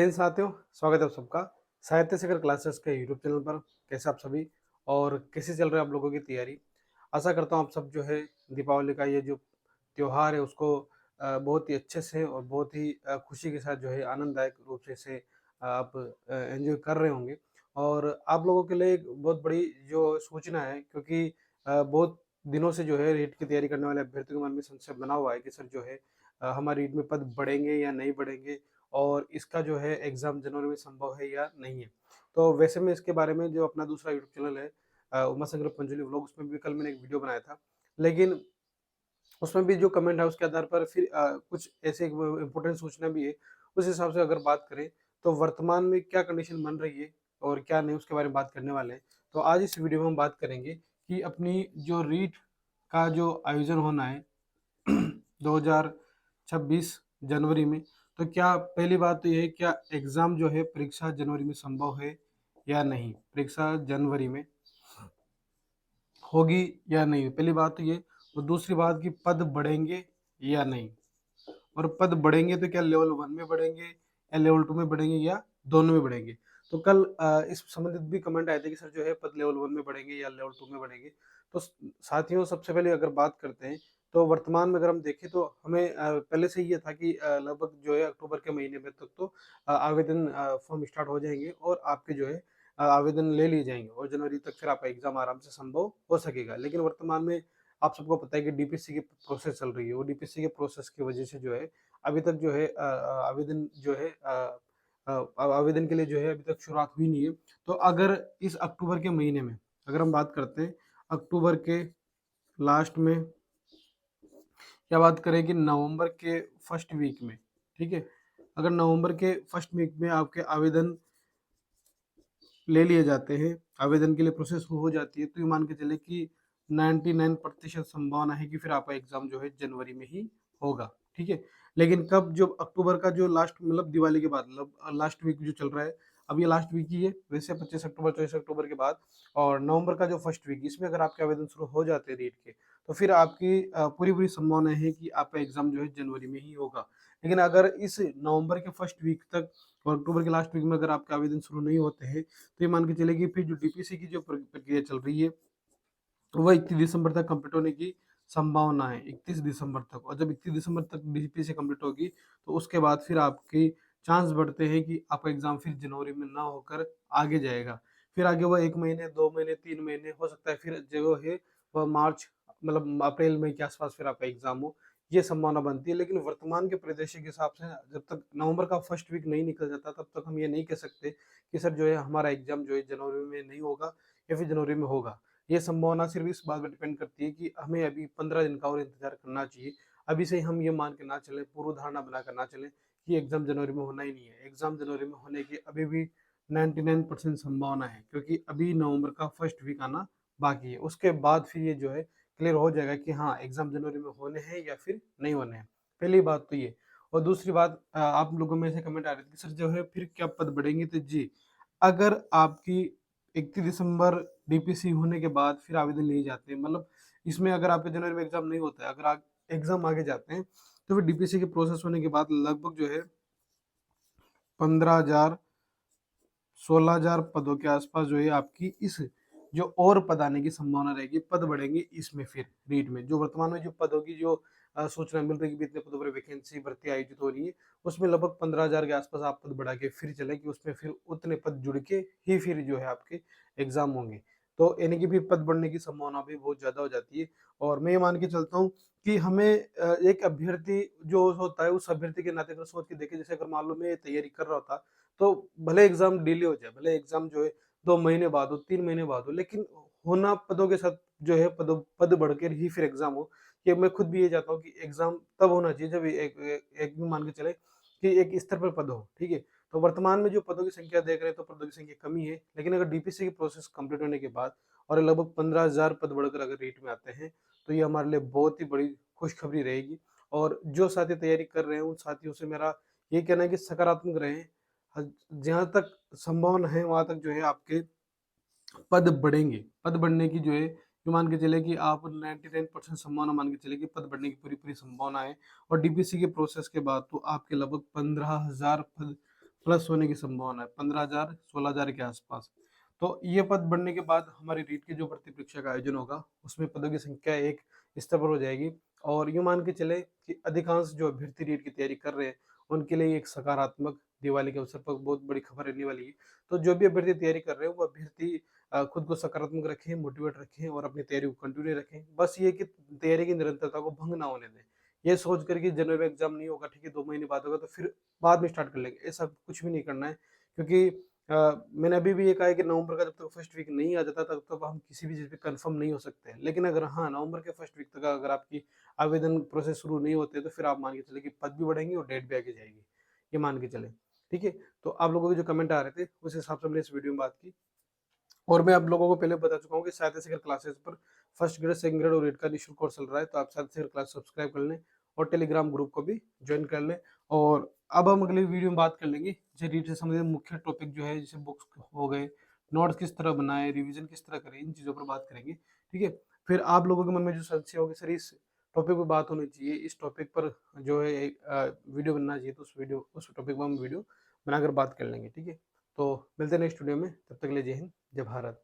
साथियों, स्वागत है आप सबका साहित्य शिखर क्लासेस के यूट्यूब चैनल पर। कैसे आप सभी और कैसे चल रही है आप लोगों की तैयारी। आशा करता हूँ आप सब जो है दीपावली का ये जो त्योहार है उसको बहुत ही अच्छे से और बहुत ही खुशी के साथ जो है आनंददायक रूप से इसे आप एंजॉय कर रहे होंगे। और आप लोगों के लिए एक बहुत बड़ी जो सूचना है, क्योंकि बहुत दिनों से जो है रीट की तैयारी करने वाले अभ्यर्थियों के मन में संशय बना हुआ है कि सर जो है हमारे रीट में पद बढ़ेंगे या नहीं बढ़ेंगे, और इसका जो है एग्ज़ाम जनवरी में संभव है या नहीं है। तो वैसे में इसके बारे में जो अपना दूसरा यूट्यूब चैनल है उमा शंकर पंचोली व्लॉग, उसमें भी कल मैंने एक वीडियो बनाया था। लेकिन उसमें भी जो कमेंट है उसके आधार पर फिर कुछ ऐसे इम्पोर्टेंट सूचना भी है। उस हिसाब से अगर बात करें तो वर्तमान में क्या कंडीशन बन रही है और क्या नहीं, उसके बारे में बात करने वाले हैं। तो आज इस वीडियो में हम बात करेंगे कि अपनी जो रीट का जो आयोजन होना है 2026 जनवरी में, तो क्या पहली बात तो ये है, क्या एग्ज़ाम जो है परीक्षा जनवरी में संभव है या नहीं? परीक्षा जनवरी में होगी या नहीं? पहली बात तो ये। और दूसरी बात कि पद बढ़ेंगे या नहीं? और पद बढ़ेंगे तो क्या लेवल 1 में बढ़ेंगे या लेवल 2 में बढ़ेंगे या दोनों में बढ़ेंगे? तो कल इस संबंधित भी कमेंट आए थे कि सर जो है पद लेवल 1 में बढ़ेंगे या लेवल 2 में बढ़ेंगे। तो साथियों, सबसे पहले अगर बात करते हैं तो वर्तमान में अगर हम देखें तो हमें पहले से ही ये था कि लगभग जो है अक्टूबर के महीने में तक तो आवेदन फॉर्म स्टार्ट हो जाएंगे और आपके जो है आवेदन ले लिए जाएंगे और जनवरी तक फिर आपका एग्जाम आराम से संभव हो सकेगा। लेकिन वर्तमान में आप सबको पता है कि डीपीएससी की प्रोसेस चल रही है, वो डीपीएससी के प्रोसेस की वजह से जो है अभी तक जो है आवेदन जो है आवेदन के लिए जो है अभी तक शुरुआत हुई नहीं है। तो अगर इस अक्टूबर के महीने में अगर हम बात करते हैं अक्टूबर के लास्ट में, या बात करें कि नवंबर के फर्स्ट वीक में, ठीक है, अगर नवंबर के फर्स्ट वीक में आपके आवेदन ले लिए जाते हैं, आवेदन के लिए प्रोसेस हो जाती है, तो ये मान के चले कि 99% संभावना है कि फिर आपका एग्जाम जो है जनवरी में ही होगा। ठीक है। लेकिन कब? जो अक्टूबर का जो लास्ट मतलब दिवाली के बाद मतलब लास्ट वीक जो चल रहा है, अब ये लास्ट वीक ही है वैसे, 25 अक्टूबर 24 अक्टूबर के बाद, और नवंबर का जो फर्स्ट वीक, इसमें अगर आपके आवेदन शुरू हो जाते हैं रीट के, तो फिर आपकी पूरी पूरी संभावना है कि आपका एग्जाम जो है जनवरी में ही होगा। लेकिन अगर इस नवंबर के फर्स्ट वीक तक और अक्टूबर के लास्ट वीक में अगर आपके आवेदन शुरू नहीं होते हैं, तो ये मान के चलिए कि फिर जो डीपीसी की जो प्रक्रिया चल रही है वह 31 दिसंबर तक कंप्लीट होने की संभावना है, 31 दिसंबर तक। और जब 31 दिसंबर तक डीपीसी कंप्लीट होगी तो उसके बाद फिर आपके चांस बढ़ते हैं कि आपका एग्जाम फिर जनवरी में ना होकर आगे जाएगा। फिर आगे वो 1 महीने, 2 महीने, 3 महीने हो सकता है, फिर जो है वह मार्च मतलब अप्रैल मई के आसपास फिर आपका एग्जाम हो, ये संभावना बनती है। लेकिन वर्तमान के परिदृश्य के हिसाब से जब तक नवंबर का फर्स्ट वीक नहीं निकल जाता तब तक हम ये नहीं कह सकते कि सर जो है हमारा एग्जाम जो है जनवरी में नहीं होगा या फिर जनवरी में होगा। ये संभावना सिर्फ इस बात पर डिपेंड करती है कि हमें अभी 15 दिन का और इंतजार करना चाहिए। अभी से हम ये मान के ना चले, पूर्व धारणा बनाकर ना चले कि एग्जाम जनवरी में होना ही नहीं है। एग्जाम जनवरी में होने की अभी भी 99% संभावना है, क्योंकि अभी नवंबर का फर्स्ट वीक आना बाकी है। उसके बाद फिर ये जो है क्लियर हो जाएगा कि हाँ एग्जाम जनवरी में होने हैं या फिर नहीं होने हैं। पहली बात तो ये। और दूसरी बात, आप लोगों में से कमेंट आ रहे थे कि सर जो है फिर क्या पद बढ़ेंगे? तो जी, अगर आपकी 31 दिसंबर डीपीसी होने के बाद फिर आवेदन लिए जाते हैं, मतलब इसमें अगर आपके जनवरी में एग्जाम नहीं होता है, अगर आप एग्जाम आगे जाते हैं, तो फिर डीपीसी के प्रोसेस होने के बाद लगभग जो है 15,000 16,000 पदों के आसपास जो है आपकी इस जो और पद आने की संभावना रहेगी, पद बढ़ेंगे इसमें फिर रीट में। जो वर्तमान में जो पदों की जो सूचना मिल रही है कि इतने पदों पर वैकेंसी भर्ती आयोजित हो रही है, उसमें लगभग 15,000 के आसपास आप पद बढ़ा के फिर चले कि उसमें फिर उतने पद जुड़ के ही फिर जो है आपके एग्जाम होंगे। तो यानी कि फिर पद बढ़ने की संभावना भी बहुत ज्यादा हो जाती है। और मैं ये मान के चलता हूँ कि हमें एक अभ्यर्थी जो होता है उस अभ्यर्थी के नाते अगर सोच के देखे, जैसे अगर मान लो मैं तैयारी कर रहा था, तो भले एग्जाम डिले हो जाए, भले एग्जाम जो है 2 महीने बाद हो, 3 महीने बाद हो, लेकिन होना पदों के साथ जो है पद बढ़कर ही फिर एग्जाम हो। कि मैं खुद भी ये चाहता हूँ कि एग्जाम तब होना चाहिए जब एक भी मान के चले कि एक स्तर पर पद हो, ठीक है। तो वर्तमान में जो पदों की संख्या देख रहे हैं तो पदों की संख्या कमी है, लेकिन अगर डीपीसी की प्रोसेस कंप्लीट होने के बाद और लगभग 15,000 पद बढ़कर अगर रेट में आते हैं, तो ये हमारे लिए बहुत ही बड़ी खुशखबरी रहेगी। और जो साथी तैयारी कर रहे हैं उन साथियों से मेरा ये कहना है कि सकारात्मक रहें। जहाँ तक संभावना है वहां तक जो है आपके पद बढ़ेंगे। पद बढ़ने की जो है ये मान के चले कि आप 99% संभावना मान के चले कि पद बढ़ने की पूरी पूरी संभावना है। और डीपीसी के प्रोसेस के बाद तो आपके लगभग 15,000 पद प्लस होने की संभावना है, 15,000 16,000 के आसपास। तो ये पद बढ़ने के बाद हमारी रीट की जो भर्ती परीक्षा का आयोजन होगा, उसमें पदों की संख्या एक स्तर पर हो जाएगी। और यूँ मान के चले कि अधिकांश जो अभ्यर्थी रीट की तैयारी कर रहे हैं, उनके लिए एक सकारात्मक दिवाली के अवसर पर बहुत बड़ी खबर रहने वाली है। तो जो भी अभ्यर्थी तैयारी कर रहे हैं, वो अभ्यर्थी खुद को सकारात्मक रखें, मोटिवेट रखें और अपनी तैयारी को कंटिन्यू रखें। बस ये कि तैयारी की निरंतरता को भंग ना होने दें। ये सोच कर कि जनवरी में एग्ज़ाम नहीं होगा, ठीक है, 2 महीने बाद होगा, तो फिर बाद में स्टार्ट कर लेंगे, ऐसा कुछ भी नहीं करना है। क्योंकि मैंने अभी भी ये कहा है कि नवंबर का जब तक फर्स्ट वीक नहीं आ जाता, तब तक हम किसी भी चीज़ पे कंफर्म नहीं हो सकते हैं। लेकिन अगर हाँ, नवंबर के फर्स्ट वीक तक अगर आपकी आवेदन प्रोसेस शुरू नहीं होते, तो फिर आप मान के चलें कि पद भी बढ़ेंगे और डेट भी आगे जाएगी। ये मान के चलें, ठीक है? तो आप लोगों के जो कमेंट आ रहे थे, उस हिसाब से हमने इस वीडियो में बात की। और मैं आप लोगों को पहले बता चुका हूँ कि सहायता शिखर क्लासेस पर फर्स्ट ग्रेड, सेकंड ग्रेड और रेड का निःशुल्क कोर्स चल रहा है, तो आप सहायता शिखर क्लास सब्सक्राइब कर लें और टेलीग्राम ग्रुप को भी ज्वाइन कर लें। और अब हम अगली वीडियो में बात कर लेंगे जो रीड से संबंधित मुख्य टॉपिक जो है, जैसे बुक्स हो गए, नोट्स किस तरह बनाए, रिवीजन किस तरह करें, इन चीज़ों पर बात करेंगे, ठीक है? फिर आप लोगों के मन में जो संशय होगी, सर इस टॉपिक पर बात होनी चाहिए, इस टॉपिक पर जो है वीडियो बनना चाहिए, तो उस टॉपिक पर हम वीडियो बनाकर बात कर लेंगे, ठीक है? तो मिलते हैं नेक्स्ट वीडियो में, तब तक के लिए जय हिंद, जय भारत।